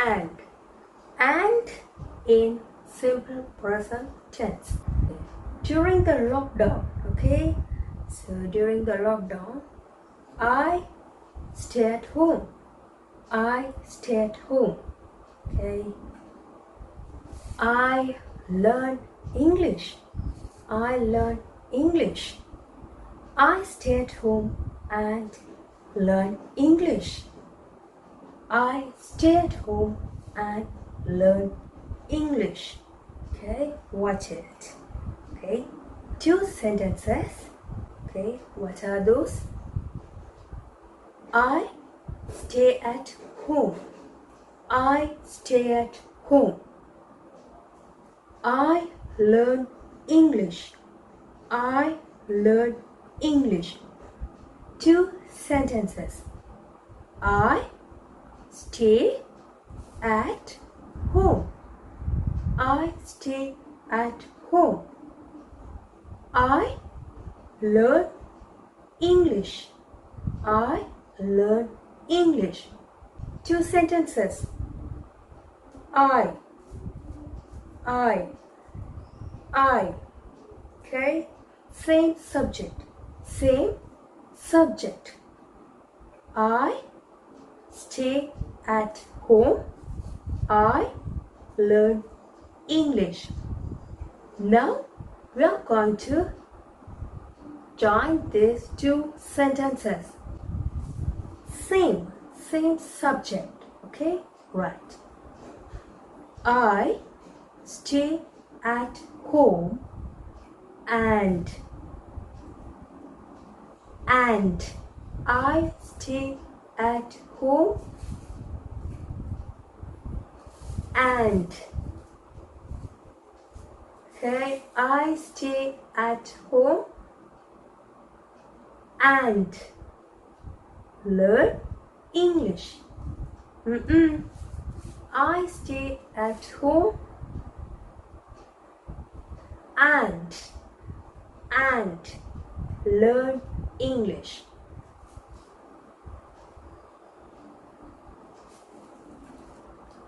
and. And in simple present tense. During the lockdown, okay? So during the lockdown, I stay at home. I stay at home. Okay. I learn English. I learn English. I stay at home and learn English. I stay at home and learn English. Okay, watch it. Okay, 2 sentences. Okay, what are those? I stay at home. I stay at home. I learn English. I learn English. 2 sentences. I stay at home. I stay at home. I learn English. I learn English. 2 sentences. I. Okay, same subject. Same subject. I stay at home. I learn English. Now we are going to join these 2 sentences. Same subject. Okay, right. I stay at home and I stay at home and. Okay, I stay at home and learn English. I stay at home and learn English.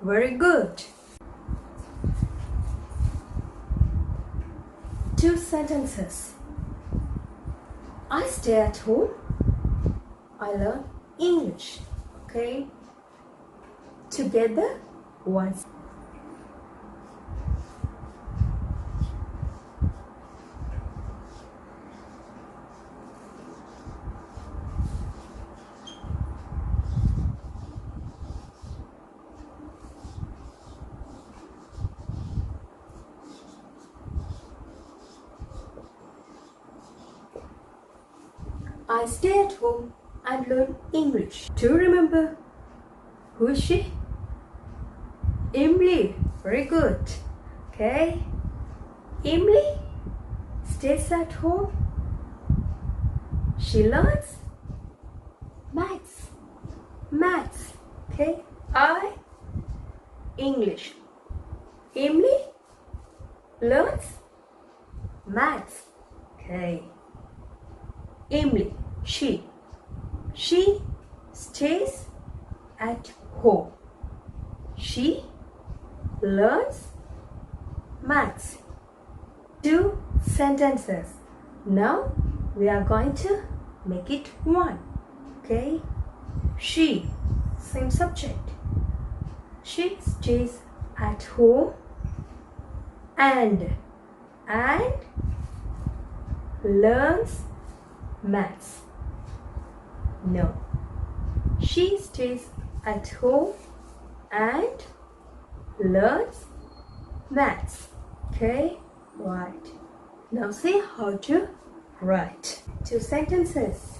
Very good. 2 sentences. I stay at home. I learn English. Okay. Together once. I stay at home and learn English. Do you remember? Who is she? Emily. Very good. Okay. Emily stays at home. She learns maths. Okay. I English. Emily learns maths. Okay. Emily, she stays at home. She learns maths. 2 sentences. Now we are going to make it 1. Okay. She, same subject. She stays at home and learns maths. No. She stays at home and learns maths. Okay? Right. Now see how to write. 2 sentences.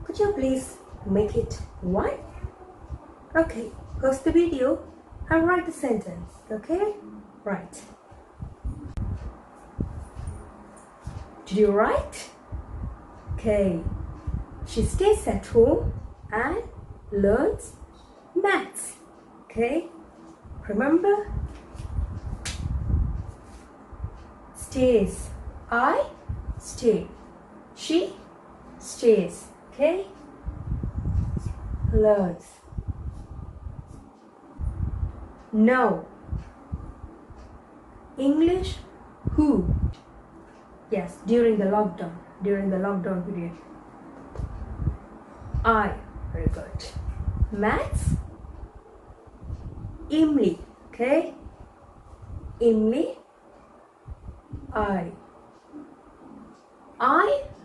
Could you please make it 1? Okay. Pause the video and write the sentence. Okay? Right. Did you write? Okay. She stays at home and learns maths. Okay? Remember? Stays. I stay. She stays. Okay? Learns. No. English, who? Yes, during the lockdown period. I, very good. Maths, Emily, okay? Emily, I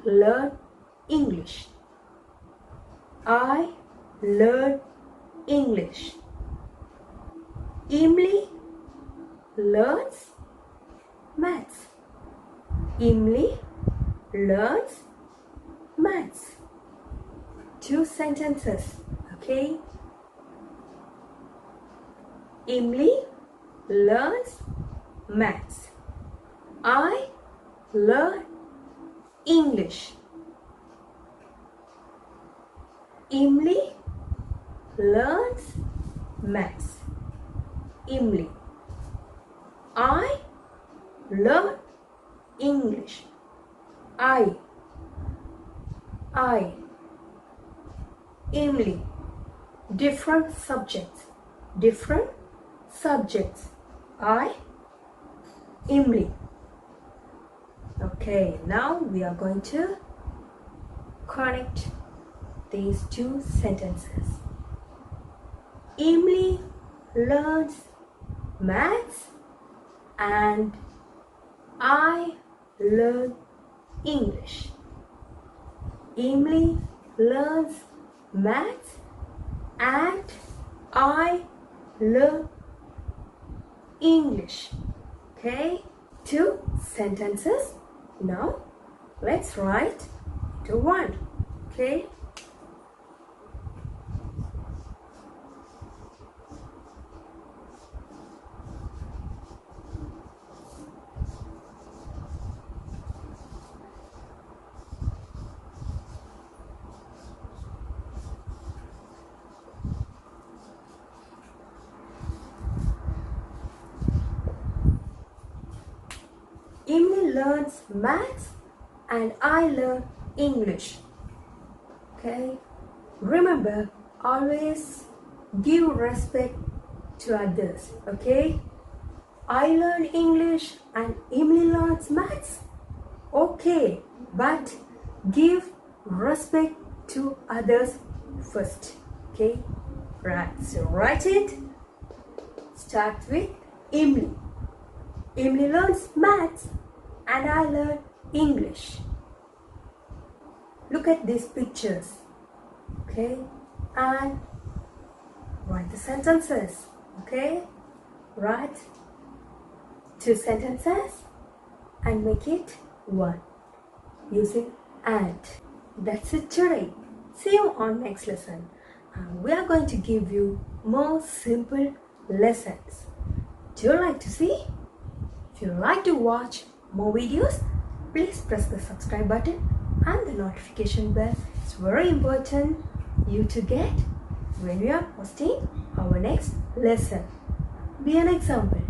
learn English. I learn English. Emily learns maths. Emily learns maths. 2 sentences, okay? Emily learns maths. I learn English. Emily learns maths. Emily. I learn English. I. Emily. Different subjects. I. Emily. Okay, now we are going to connect these 2 sentences. Emily learns maths and I learn English. Emily learns maths and I learn English. Okay, 2 sentences. Now let's write to 1. Okay. Emily learns maths and I learn English. Okay. Remember, always give respect to others. Okay. I learn English and Emily learns maths. Okay, but give respect to others first. Okay. Right. So write it. Start with Emily. Emily learns maths and I learn English. Look at these pictures. Okay, and write the sentences. Okay, write 2 sentences and make it 1 using and. That's it today. See you on next lesson. We are going to give you more simple lessons. Do you like to see? If you like to watch more videos, please press the subscribe button and the notification bell. It's very important you to get when we are posting our next lesson. Be an example.